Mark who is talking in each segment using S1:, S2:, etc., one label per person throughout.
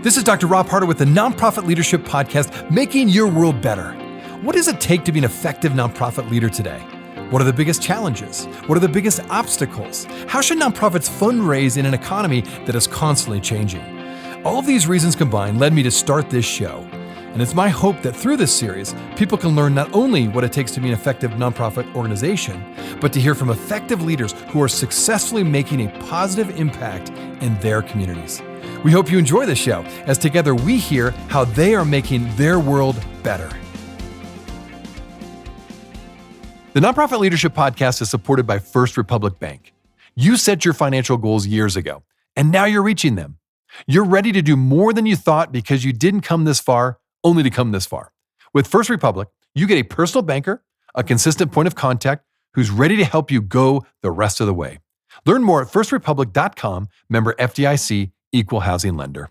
S1: This is Dr. Rob Harder with the Nonprofit Leadership Podcast, Making Your World Better. What does it take to be an effective nonprofit leader today? What are the biggest challenges? What are the biggest obstacles? How should nonprofits fundraise in an economy that is constantly changing? All of these reasons combined led me to start this show. And it's my hope that through this series, people can learn not only what it takes to be an effective nonprofit organization, but to hear from effective leaders who are successfully making a positive impact in their communities. We hope you enjoy the show, as together we hear how they are making their world better. The Nonprofit Leadership Podcast is supported by First Republic Bank. You set your financial goals years ago, and now you're reaching them. You're ready to do more than you thought because you didn't come this far, only to come this far. With First Republic, you get a personal banker, a consistent point of contact who's ready to help you go the rest of the way. Learn more at firstrepublic.com, member FDIC, equal housing lender.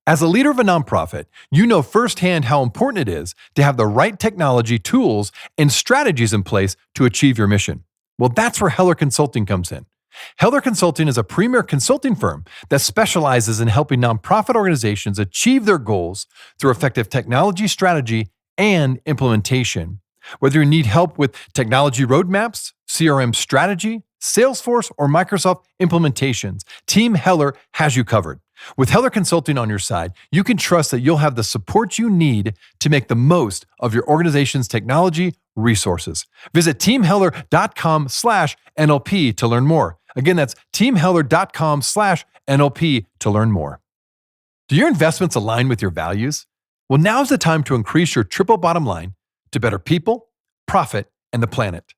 S1: As a leader of a nonprofit, you know firsthand how important it is to have the right technology, tools, and strategies in place to achieve your mission. Well, that's where Heller Consulting comes in. Heller Consulting is a premier consulting firm that specializes in helping nonprofit organizations achieve their goals through effective technology strategy and implementation. Whether you need help with technology roadmaps, CRM strategy, Salesforce, or Microsoft implementations, Team Heller has you covered. With Heller Consulting on your side, you can trust that you'll have the support you need to make the most of your organization's technology resources. Visit teamheller.com/NLP to learn more. Again, that's teamheller.com/NLP to learn more. Do your investments align with your values? Well, now's the time to increase your triple bottom line to better people, profit, and the planet.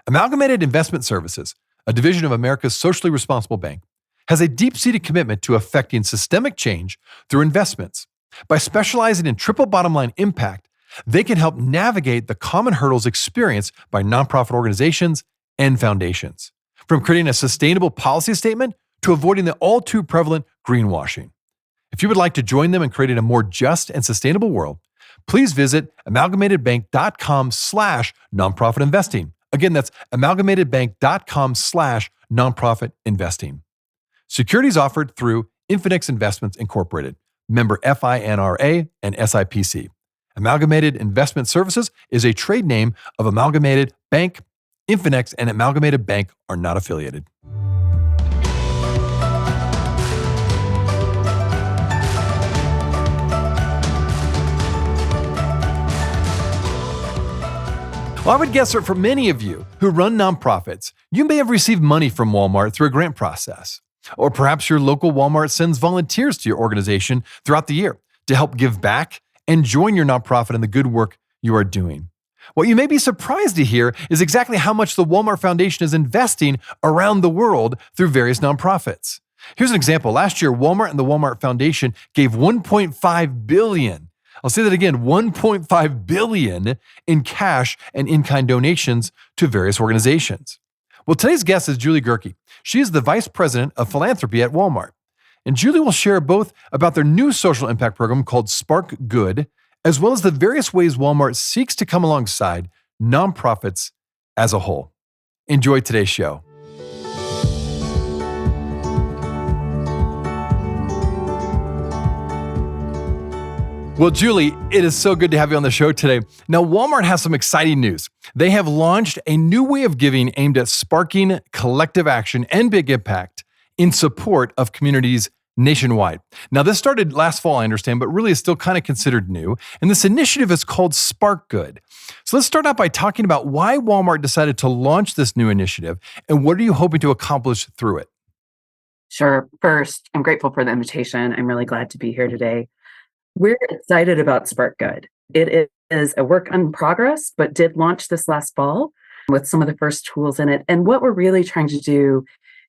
S1: Amalgamated Investment Services, a division of America's socially responsible bank, has a deep-seated commitment to effecting systemic change through investments. By specializing in triple bottom line impact, they can help navigate the common hurdles experienced by nonprofit organizations and foundations, from creating a sustainable policy statement to avoiding the all too prevalent greenwashing. If you would like to join them in creating a more just and sustainable world, please visit amalgamatedbank.com/nonprofit investing. Again, that's amalgamatedbank.com/nonprofit investing. Securities offered through Infinix Investments Incorporated, member FINRA and SIPC. Amalgamated Investment Services is a trade name of Amalgamated Bank. Infinix and Amalgamated Bank are not affiliated. Well, I would guess that for many of you who run nonprofits, you may have received money from Walmart through a grant process. Or perhaps your local Walmart sends volunteers to your organization throughout the year to help give back and join your nonprofit in the good work you are doing. What you may be surprised to hear is exactly how much the Walmart Foundation is investing around the world through various nonprofits. Here's an example. Last year, Walmart and the Walmart Foundation gave $1.5 billion. I'll say that again, $1.5 billion in cash and in-kind donations to various organizations. Well, today's guest is Julie Gehrki. She is the Vice President of Philanthropy at Walmart. And Julie will share both about their new social impact program called Spark Good, as well as the various ways Walmart seeks to come alongside nonprofits as a whole. Enjoy today's show. Well, Julie, it is so good to have you on the show today. Now, Walmart has some exciting news. They have launched a new way of giving aimed at sparking collective action and big impact in support of communities nationwide. Now, this started last fall, I understand, but really is still kind of considered new. And this initiative is called Spark Good. So let's start out by talking about why Walmart decided to launch this new initiative and what are you hoping to accomplish through it?
S2: Sure. First, I'm grateful for the invitation. I'm really glad to be here today. We're excited about Spark Good. It is a work in progress, but did launch this last fall with some of the first tools in it. And what we're really trying to do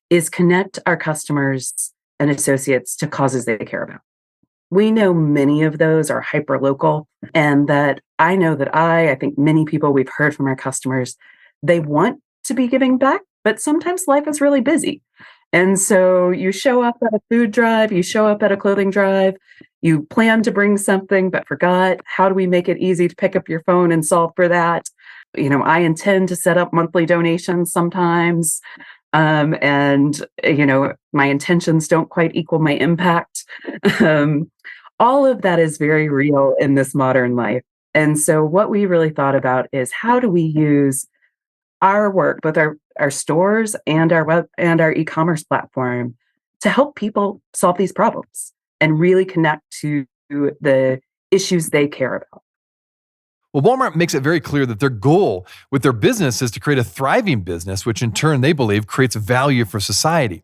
S2: is connect our customers and associates to causes they care about. We know many of those are hyper-local, and that I know that I think many people we've heard from our customers, they want to be giving back, but sometimes life is really busy. And so you show up at a food drive, you show up at a clothing drive, you plan to bring something but forgot. How do we make it easy to pick up your phone and solve for that? I intend to set up monthly donations sometimes. And, my intentions don't quite equal my impact. Um, all of that is very real in this modern life. And so what we really thought about is how do we use our work, both our stores and our web and our e-commerce platform, to help people solve these problems and really connect to the issues they care about.
S1: Well, Walmart makes it very clear that their goal with their business is to create a thriving business, which in turn they believe creates value for society.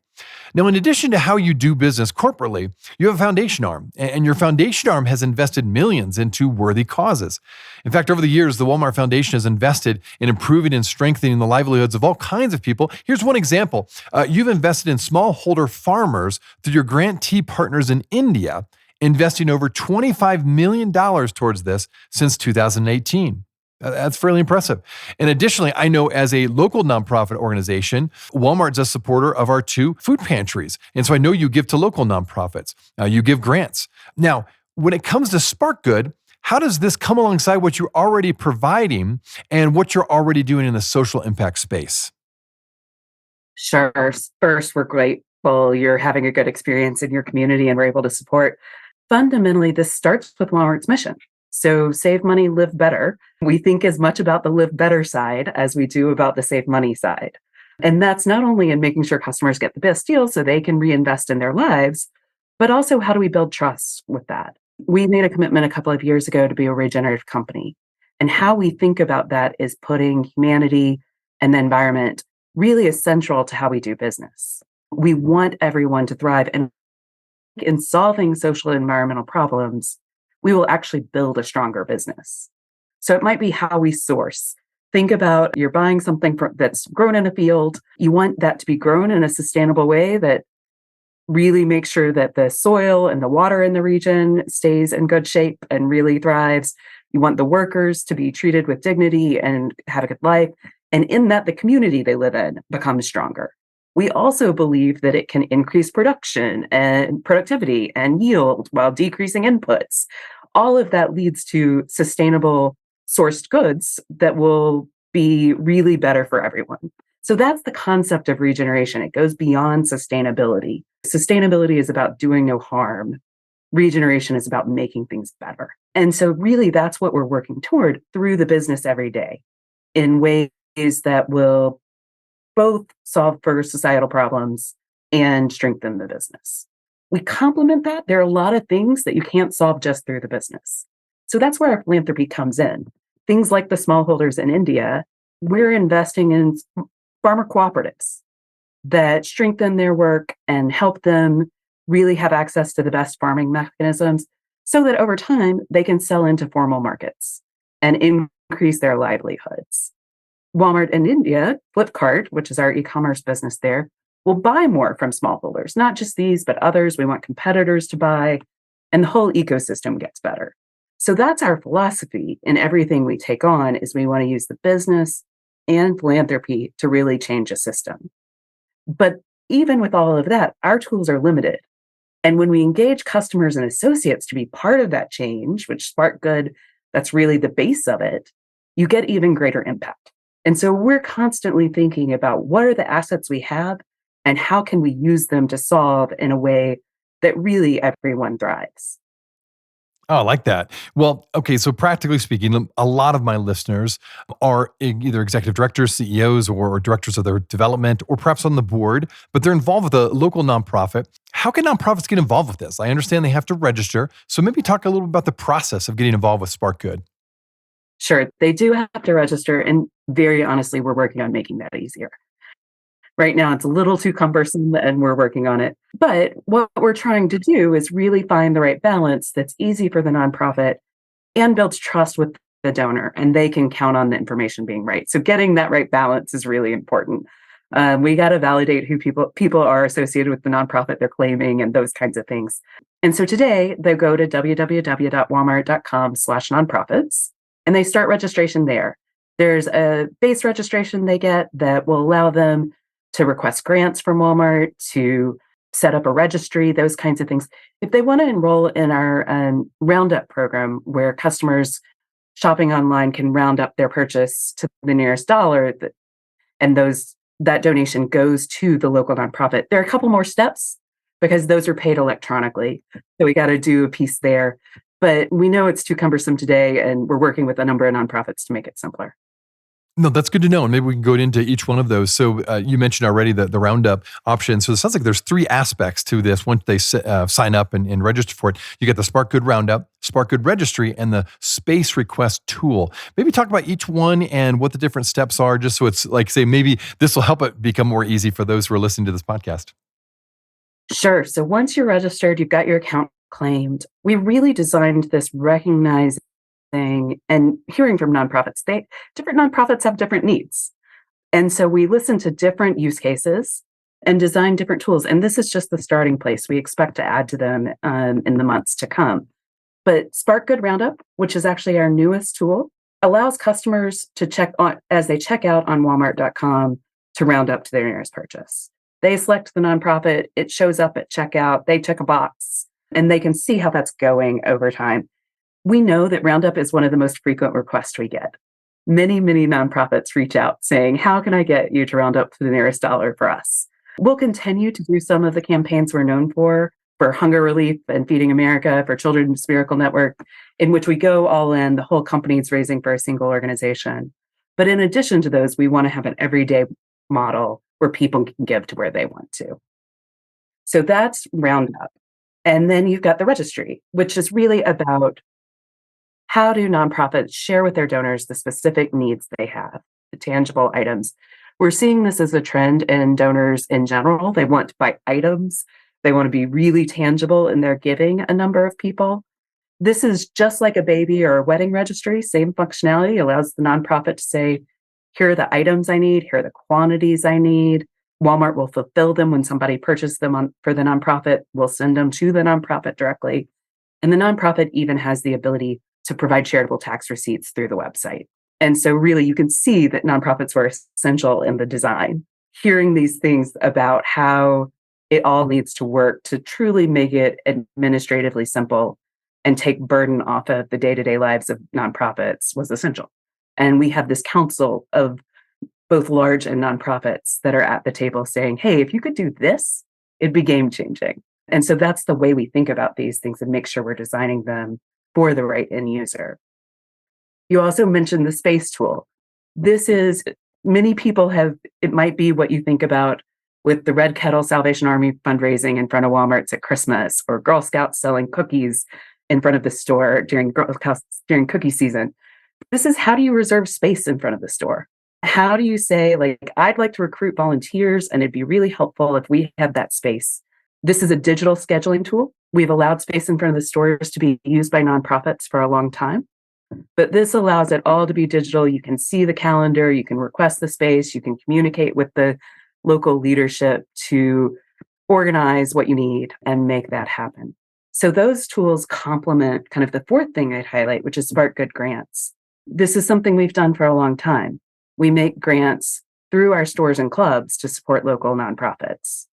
S1: Now, in addition to how you do business corporately, you have a foundation arm, and your foundation arm has invested millions into worthy causes. In fact, over the years, the Walmart Foundation has invested in improving and strengthening the livelihoods of all kinds of people. Here's one example. You've invested in smallholder farmers through your grantee partners in India, investing over $25 million towards this since 2018. That's fairly impressive. And additionally, I know as a local nonprofit organization, Walmart's a supporter of our 2 food pantries. And so I know you give to local nonprofits. You give grants. Now, when it comes to Spark Good, how does this come alongside what you're already providing and what you're already doing in the social impact space?
S2: Sure. First, we're grateful you're having a good experience in your community and we're able to support. Fundamentally, this starts with Walmart's mission. So save money, live better. We think as much about the live better side as we do about the save money side. And that's not only in making sure customers get the best deal so they can reinvest in their lives, but also how do we build trust with that? We made a commitment a couple of years ago to be a regenerative company. And how we think about that is putting humanity and the environment really is central to how we do business. We want everyone to thrive. And in solving social and environmental problems, we will actually build a stronger business. So it might be how we source. Think about you're buying something that's grown in a field. You want that to be grown in a sustainable way that really makes sure that the soil and the water in the region stays in good shape and really thrives. You want the workers to be treated with dignity and have a good life. And in that, the community they live in becomes stronger. We also believe that it can increase production and productivity and yield while decreasing inputs. All of that leads to sustainable sourced goods that will be really better for everyone. So that's the concept of regeneration. It goes beyond sustainability. Sustainability is about doing no harm. Regeneration is about making things better. And so really that's what we're working toward through the business every day in ways that will both solve for societal problems and strengthen the business. We complement that. There are a lot of things that you can't solve just through the business. So that's where our philanthropy comes in. Things like the smallholders in India, we're investing in farmer cooperatives that strengthen their work and help them really have access to the best farming mechanisms so that over time they can sell into formal markets and increase their livelihoods. Walmart in India, Flipkart, which is our e-commerce business there, will buy more from smallholders, not just these, but others. We want competitors to buy, and the whole ecosystem gets better. So that's our philosophy in everything we take on is we want to use the business and philanthropy to really change a system. But even with all of that, our tools are limited. And when we engage customers and associates to be part of that change, which Spark Good, that's really the base of it, you get even greater impact. And so we're constantly thinking about what are the assets we have and how can we use them to solve in a way that really everyone thrives.
S1: Oh, I like that. Well, okay, so practically speaking, a lot of my listeners are either executive directors, CEOs, or directors of their development, or perhaps on the board, but they're involved with a local nonprofit. How can nonprofits get involved with this? I understand they have to register, so maybe talk a little bit about the process of getting involved with Spark Good.
S2: Sure, they do have to register. And very honestly, we're working on making that easier. Right now, it's a little too cumbersome and we're working on it. But what we're trying to do is really find the right balance that's easy for the nonprofit and builds trust with the donor, and they can count on the information being right. So getting that right balance is really important. We got to validate who people are associated with the nonprofit they're claiming and those kinds of things. And so today they go to www.walmart.com/nonprofits and they start registration there. There's a base registration they get that will allow them to request grants from Walmart, to set up a registry, those kinds of things. If they want to enroll in our Roundup program, where customers shopping online can round up their purchase to the nearest dollar, and those that donation goes to the local nonprofit. There are a couple more steps because those are paid electronically. So we got to do a piece there. But we know it's too cumbersome today, and we're working with a number of nonprofits to make it simpler.
S1: No, that's good to know. And maybe we can go into each one of those. So you mentioned already the roundup option. So it sounds like there's three aspects to this. Once they sign up and register for it, you get the Spark Good Roundup, Spark Good Registry, and the Space Request Tool. Maybe talk about each one and what the different steps are, just so it's like, say, maybe this will help it become more easy for those who are listening to this podcast.
S2: Sure. So once you're registered, you've got your account claimed. We really designed this recognizing and hearing from nonprofits. Different nonprofits have different needs. And so we listen to different use cases and design different tools. And this is just the starting place. We expect to add to them in the months to come. But Spark Good Roundup, which is actually our newest tool, allows customers to check on as they check out on Walmart.com to round up to their nearest purchase. They select the nonprofit, it shows up at checkout, they check a box, and they can see how that's going over time. We know that Roundup is one of the most frequent requests we get. Many, many nonprofits reach out saying, how can I get you to round up to the nearest dollar for us? We'll continue to do some of the campaigns we're known for hunger relief and Feeding America, for Children's Miracle Network, in which we go all in, the whole company's raising for a single organization. But in addition to those, we want to have an everyday model where people can give to where they want to. So that's Roundup. And then you've got the registry, which is really about how do nonprofits share with their donors the specific needs they have, the tangible items. We're seeing this as a trend in donors in general. They want to buy items. They want to be really tangible in their giving a number of people. This is just like a baby or a wedding registry, same functionality, allows the nonprofit to say, here are the items I need, here are the quantities I need. Walmart will fulfill them when somebody purchases them for the nonprofit. We'll send them to the nonprofit directly. And the nonprofit even has the ability to provide charitable tax receipts through the website. And so really you can see that nonprofits were essential in the design. Hearing these things about how it all needs to work to truly make it administratively simple and take burden off of the day-to-day lives of nonprofits was essential. And we have this council of both large and nonprofits that are at the table saying, hey, if you could do this, it'd be game-changing. And so that's the way we think about these things and make sure we're designing them for the right end user. You also mentioned the space tool. This is, many people have, it might be what you think about with the Red Kettle Salvation Army fundraising in front of Walmart's at Christmas, or Girl Scouts selling cookies in front of the store during cookie season. This is, how do you reserve space in front of the store? How do you say, like, I'd like to recruit volunteers and it'd be really helpful if we have that space. This is a digital scheduling tool. We've allowed space in front of the stores to be used by nonprofits for a long time, but this allows it all to be digital. You can see the calendar, you can request the space, you can communicate with the local leadership to organize what you need and make that happen. So those tools complement kind of the fourth thing I'd highlight, which is Spark Good Grants. This is something we've done for a long time. We make grants through our stores and clubs to support local nonprofits.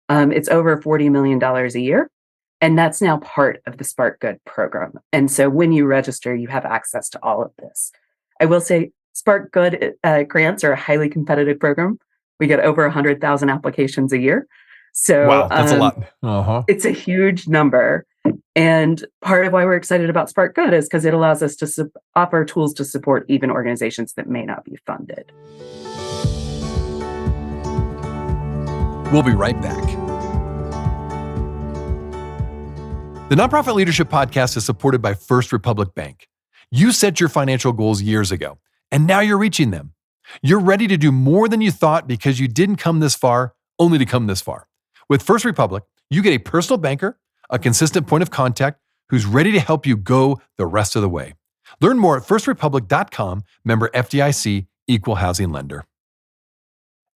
S2: It's over $40 million a year, and that's now part of the Spark Good program. And so when you register, you have access to all of this. I will say Spark Good grants are a highly competitive program. We get over 100,000 applications a year. So
S1: wow, that's a lot.
S2: It's a huge number. And part of why we're excited about Spark Good is because it allows us to offer tools to support even organizations that may not be funded.
S1: We'll be right back. The Nonprofit Leadership Podcast is supported by First Republic Bank. You set your financial goals years ago, and now you're reaching them. You're ready to do more than you thought because you didn't come this far, only to come this far. With First Republic, you get a personal banker, a consistent point of contact who's ready to help you go the rest of the way. Learn more at firstrepublic.com, member FDIC, equal housing lender.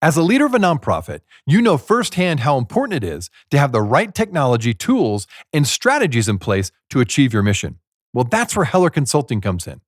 S1: As a leader of a nonprofit, you know firsthand how important it is to have the right technology, tools, and strategies in place to achieve your mission. Well, that's where Heller Consulting comes in.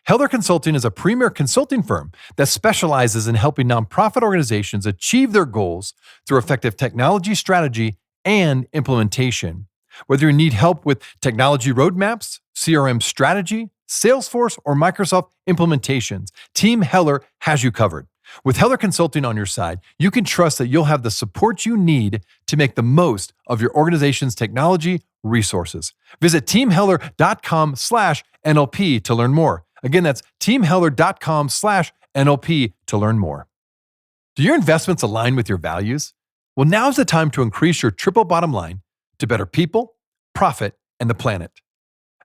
S1: Heller Consulting is a premier consulting firm that specializes in helping nonprofit organizations achieve their goals through effective technology strategy and implementation. Whether you need help with technology roadmaps, CRM strategy, Salesforce, or Microsoft implementations, Team Heller has you covered. With Heller Consulting on your side, you can trust that you'll have the support you need to make the most of your organization's technology resources. Visit teamheller.com/NLP to learn more. Again, that's teamheller.com/NLP to learn more. Do your investments align with your values? Well, now's the time to increase your triple bottom line to better people, profit, and the planet.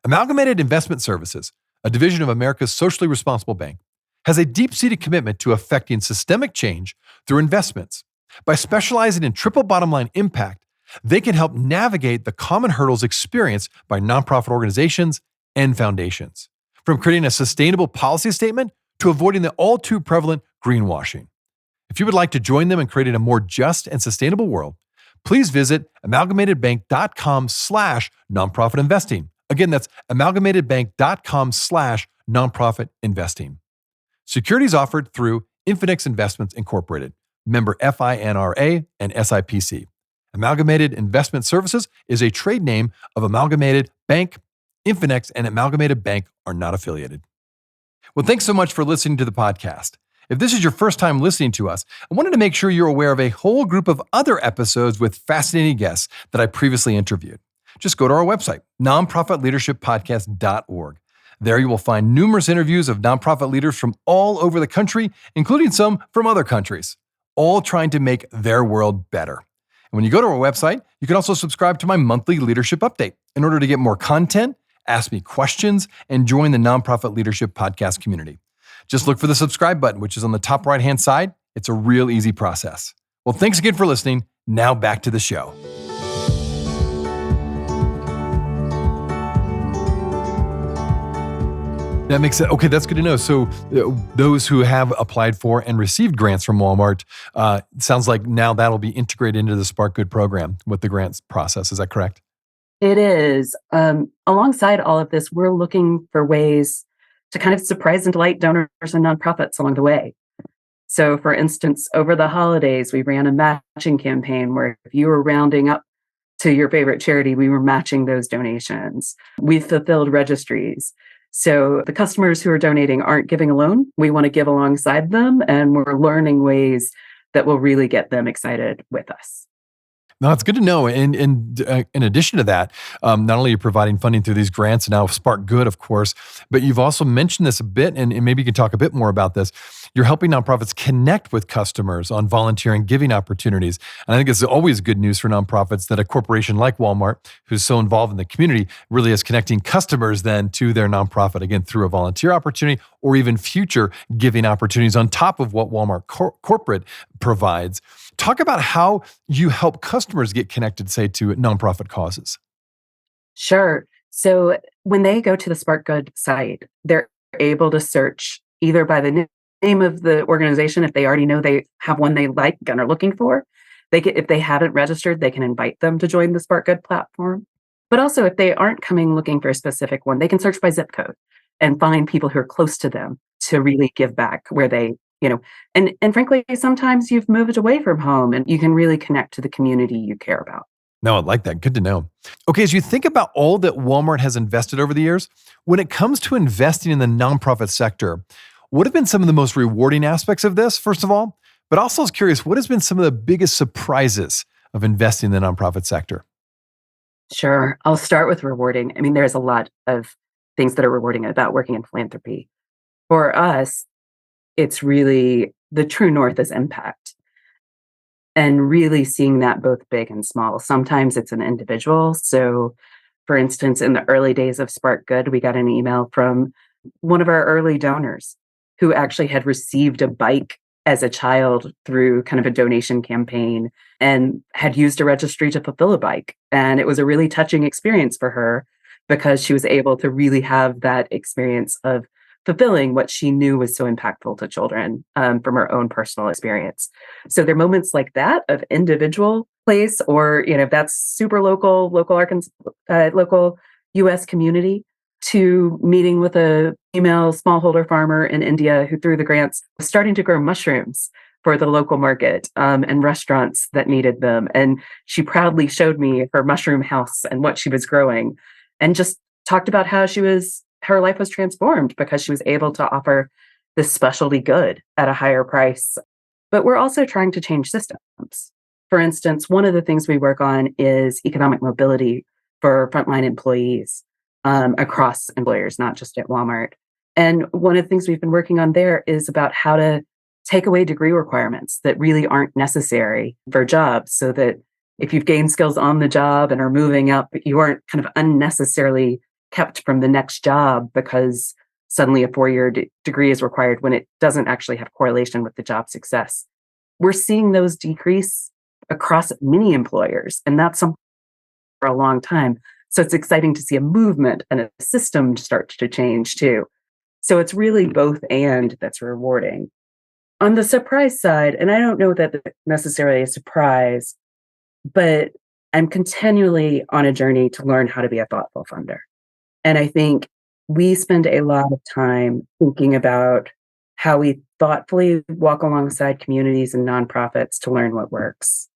S1: Amalgamated Investment Services, a division of America's socially responsible bank, has a deep-seated commitment to effecting systemic change through investments. By specializing in triple bottom line impact, they can help navigate the common hurdles experienced by nonprofit organizations and foundations, from creating a sustainable policy statement to avoiding the all-too prevalent greenwashing. If you would like to join them in creating a more just and sustainable world, please visit amalgamatedbank.com/nonprofit investing. Again, that's amalgamatedbank.com/nonprofit investing. Securities offered through Infinix Investments Incorporated, member FINRA and SIPC. Amalgamated Investment Services is a trade name of Amalgamated Bank. Infinix and Amalgamated Bank are not affiliated. Well, thanks so much for listening to the podcast. If this is your first time listening to us, I wanted to make sure you're aware of a whole group of other episodes with fascinating guests that I previously interviewed. Just go to our website, nonprofitleadershippodcast.org. There you will find numerous interviews of nonprofit leaders from all over the country, including some from other countries, all trying to make their world better. And when you go to our website, you can also subscribe to my monthly leadership update in order to get more content, ask me questions, and join the Nonprofit Leadership Podcast community. Just look for the subscribe button, which is on the top right-hand side. It's a real easy process. Well, thanks again for listening. Now back to the show. That makes sense. Okay, that's good to know. So those who have applied for and received grants from Walmart, sounds like now that'll be integrated into the Spark Good program with the grants process. Is that correct?
S2: It is. Alongside all of this, we're looking for ways to kind of surprise and delight donors and nonprofits along the way. So, for instance, over the holidays, we ran a matching campaign where if you were rounding up to your favorite charity, we were matching those donations. We fulfilled registries. So the customers who are donating aren't giving alone. We want to give alongside them, and we're learning ways that will really get them excited with us.
S1: No, it's good to know. And in addition to that, not only are you providing funding through these grants and now Spark Good, of course, but you've also mentioned this a bit, and maybe you can talk a bit more about this. You're helping nonprofits connect with customers on volunteering giving opportunities. And I think it's always good news for nonprofits that a corporation like Walmart, who's so involved in the community, really is connecting customers then to their nonprofit, again, through a volunteer opportunity or even future giving opportunities on top of what Walmart corporate provides. Talk about how you help customers get connected, say, to nonprofit causes.
S2: Sure. So when they go to the Spark Good site, they're able to search either by the name of the organization, if they already know they have one they like and are looking for. If they haven't registered, they can invite them to join the Spark Good platform. But also, if they aren't coming looking for a specific one, they can search by zip code and find people who are close to them to really give back where they, and frankly, sometimes you've moved away from home and you can really connect to the community you care about.
S1: No, I like that. Good to know. Okay, as you think about all that Walmart has invested over the years, when it comes to investing in the nonprofit sector, what have been some of the most rewarding aspects of this, first of all? But also I was curious, what has been some of the biggest surprises of investing in the nonprofit sector?
S2: Sure. I'll start with rewarding. I mean, there's a lot of things that are rewarding about working in philanthropy. For us, it's really the true north is impact. And really seeing that both big and small. Sometimes it's an individual. So, for instance, in the early days of Spark Good, we got an email from one of our early donors who actually had received a bike as a child through kind of a donation campaign and had used a registry to fulfill a bike. And it was a really touching experience for her because she was able to really have that experience of fulfilling what she knew was so impactful to children from her own personal experience. So there are moments like that of individual place, or if that's super local Arkansas, local U.S. community, to meeting with a female smallholder farmer in India who, through the grants, was starting to grow mushrooms for the local market and restaurants that needed them. And she proudly showed me her mushroom house and what she was growing, and just talked about how her life was transformed because she was able to offer this specialty good at a higher price. But we're also trying to change systems. For instance, one of the things we work on is economic mobility for frontline employees across employers, not just at Walmart. And one of the things we've been working on there is about how to take away degree requirements that really aren't necessary for jobs, so that if you've gained skills on the job and are moving up, you aren't kind of unnecessarily kept from the next job because suddenly a 4-year degree is required when it doesn't actually have correlation with the job success. We're seeing those decrease across many employers, and that's something for a long time. So it's exciting to see a movement and a system start to change too. So it's really both and that's rewarding. On the surprise side, and I don't know that that's necessarily a surprise, but I'm continually on a journey to learn how to be a thoughtful funder. And I think we spend a lot of time thinking about how we thoughtfully walk alongside communities and nonprofits to learn what works.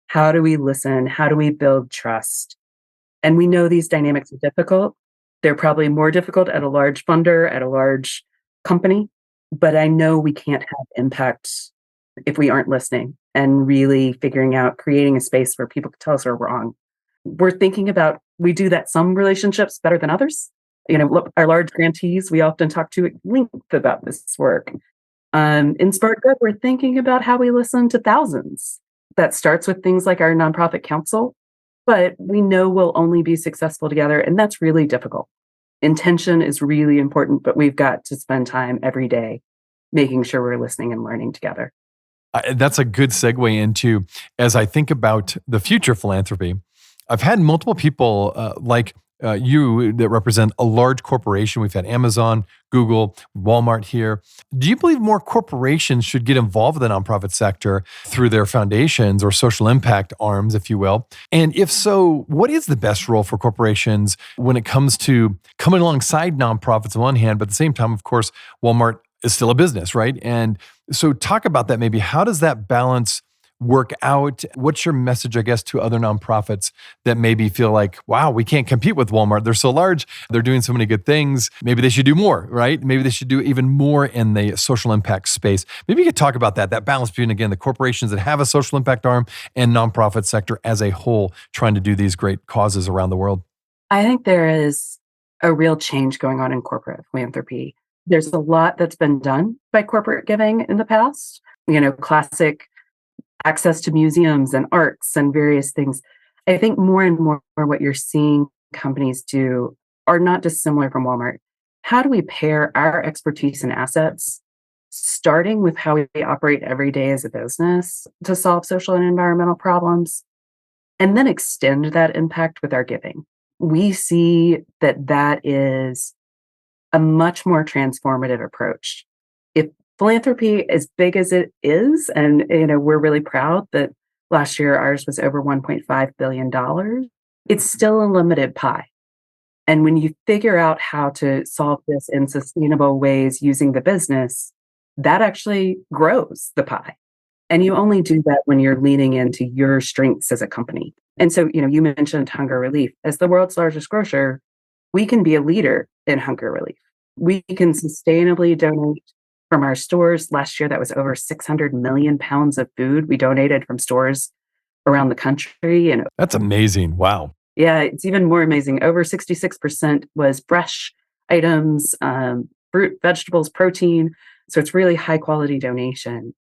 S2: How do we listen? How do we build trust? And we know these dynamics are difficult. They're probably more difficult at a large funder, at a large company, but I know we can't have impact if we aren't listening and really figuring out, creating a space where people can tell us we're wrong. We're thinking about, we do that some relationships better than others. Look, our large grantees, we often talk to at length about this work. In Spark Good, we're thinking about how we listen to thousands. That starts with things like our nonprofit council, but we know we'll only be successful together, and that's really difficult. Intention is really important, but we've got to spend time every day making sure we're listening and learning together.
S1: That's a good segue into, as I think about the future of philanthropy, I've had multiple people like you that represent a large corporation. We've had Amazon, Google, Walmart here. Do you believe more corporations should get involved with the nonprofit sector through their foundations or social impact arms, if you will? And if so, what is the best role for corporations when it comes to coming alongside nonprofits on one hand, but at the same time, of course, Walmart is still a business, right? And so talk about that maybe. How does that balance work out? What's your message, I guess, to other nonprofits that maybe feel like, wow, we can't compete with Walmart. They're so large. They're doing so many good things. Maybe they should do more, right? Maybe they should do even more in the social impact space. Maybe you could talk about that balance between, again, the corporations that have a social impact arm and nonprofit sector as a whole, trying to do these great causes around the world.
S2: I think there is a real change going on in corporate philanthropy. There's a lot that's been done by corporate giving in the past, classic access to museums and arts and various things. I think more and more what you're seeing companies do are not dissimilar from Walmart. How do we pair our expertise and assets, starting with how we operate every day as a business to solve social and environmental problems, and then extend that impact with our giving? We see that is a much more transformative approach. If philanthropy, as big as it is, and we're really proud that last year ours was over $1.5 billion, it's still a limited pie. And when you figure out how to solve this in sustainable ways using the business, that actually grows the pie. And you only do that when you're leaning into your strengths as a company. And so, you mentioned hunger relief. As the world's largest grocer, we can be a leader in hunger relief. We can sustainably donate from our stores. Last year, that was over 600 million pounds of food we donated from stores around the country. And
S1: that's amazing. Wow.
S2: Yeah, it's even more amazing. Over 66% was fresh items, fruit, vegetables, protein. So it's really high quality donation.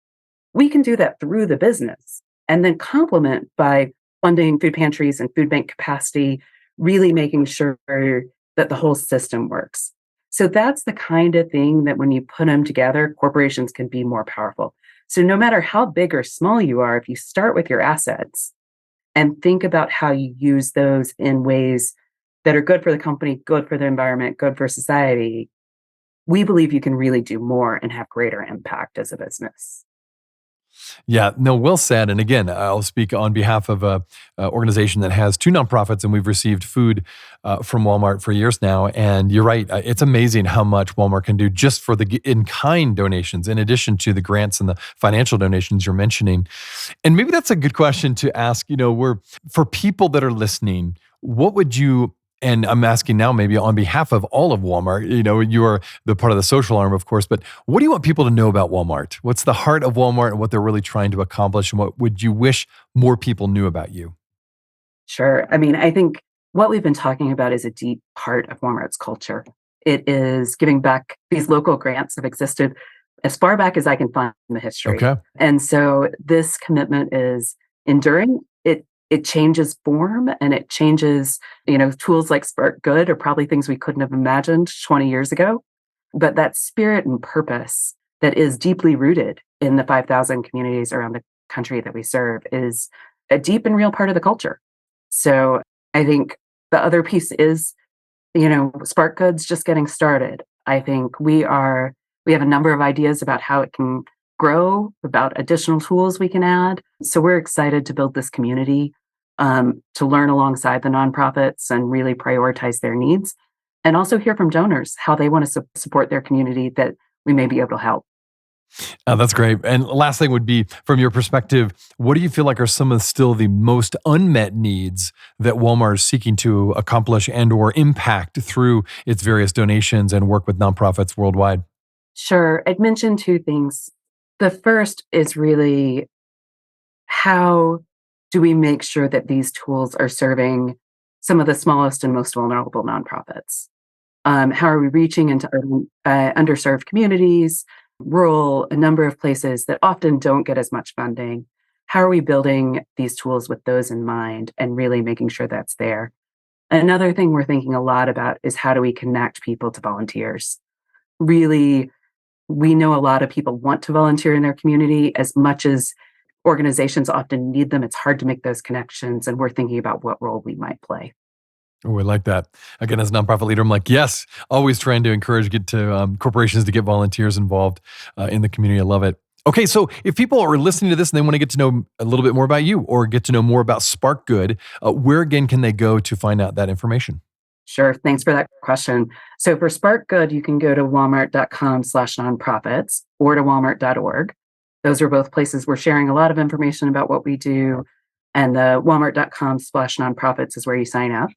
S2: We can do that through the business and then complement by funding food pantries and food bank capacity, really making sure that the whole system works. So that's the kind of thing that when you put them together, corporations can be more powerful. So no matter how big or small you are, if you start with your assets and think about how you use those in ways that are good for the company, good for the environment, good for society, we believe you can really do more and have greater impact as a business.
S1: Yeah, no, well said. And again, I'll speak on behalf of a organization that has 2 nonprofits, and we've received food from Walmart for years now. And you're right, it's amazing how much Walmart can do just for the in-kind donations, in addition to the grants and the financial donations you're mentioning. And maybe that's a good question to ask. For people that are listening, what would you And I'm asking now, maybe on behalf of all of Walmart, you are the part of the social arm, of course, but what do you want people to know about Walmart? What's the heart of Walmart and what they're really trying to accomplish? And what would you wish more people knew about you?
S2: Sure. I mean, I think what we've been talking about is a deep part of Walmart's culture. It is giving back. These local grants have existed as far back as I can find in the history.
S1: Okay.
S2: And so this commitment is enduring. It changes form and it changes, tools like Spark Good are probably things we couldn't have imagined 20 years ago. But that spirit and purpose that is deeply rooted in the 5,000 communities around the country that we serve is a deep and real part of the culture. So I think the other piece is, Spark Good's just getting started. I think we have a number of ideas about how it can grow, about additional tools we can add. So we're excited to build this community, to learn alongside the nonprofits and really prioritize their needs, and also hear from donors how they want to support their community that we may be able to help.
S1: That's great. And last thing would be, from your perspective, what do you feel like are some of still the most unmet needs that Walmart is seeking to accomplish and or impact through its various donations and work with nonprofits worldwide?
S2: Sure. I'd mention two things. The first is really, how do we make sure that these tools are serving some of the smallest and most vulnerable nonprofits? How are we reaching into underserved communities, rural, a number of places that often don't get as much funding? How are we building these tools with those in mind and really making sure that's there? Another thing we're thinking a lot about is, how do we connect people to volunteers? Really, we know a lot of people want to volunteer in their community. As much as organizations often need them, it's hard to make those connections, and we're thinking about what role we might play.
S1: Oh, I like that. Again, as a nonprofit leader, I'm like, yes, always trying to encourage corporations to get volunteers involved in the community. I love it. Okay, so if people are listening to this and they want to get to know a little bit more about you or get to know more about Spark Good, where again can they go to find out that information?
S2: Sure. Thanks for that question. So for Spark Good, you can go to walmart.com/nonprofits or to walmart.org. Those are both places we're sharing a lot of information about what we do. And the walmart.com/nonprofits is where you sign up.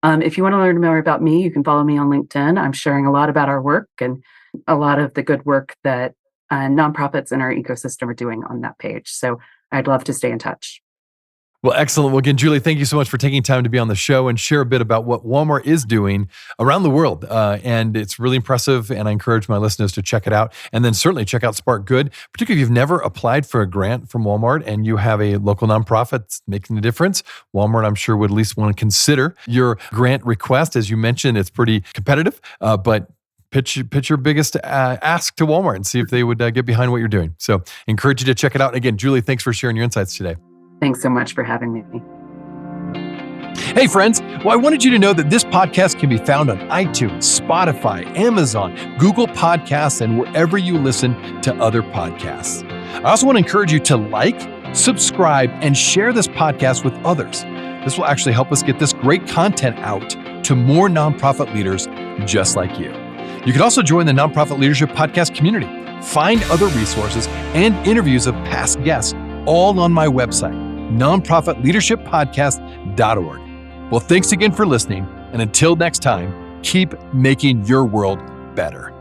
S2: If you want to learn more about me, you can follow me on LinkedIn. I'm sharing a lot about our work and a lot of the good work that nonprofits in our ecosystem are doing on that page. So I'd love to stay in touch.
S1: Well, excellent. Well, again, Julie, thank you so much for taking time to be on the show and share a bit about what Walmart is doing around the world. And it's really impressive, and I encourage my listeners to check it out. And then certainly check out Spark Good, particularly if you've never applied for a grant from Walmart and you have a local nonprofit making a difference. Walmart, I'm sure, would at least want to consider your grant request. As you mentioned, it's pretty competitive, but pitch your biggest ask to Walmart and see if they would get behind what you're doing. So encourage you to check it out. Again, Julie, thanks for sharing your insights today.
S2: Thanks so much for having me.
S1: Hey friends, well, I wanted you to know that this podcast can be found on iTunes, Spotify, Amazon, Google Podcasts, and wherever you listen to other podcasts. I also want to encourage you to like, subscribe, and share this podcast with others. This will actually help us get this great content out to more nonprofit leaders just like you. You can also join the Nonprofit Leadership Podcast community, find other resources and interviews of past guests, all on my website, nonprofitleadershippodcast.org. Well, thanks again for listening. And until next time, keep making your world better.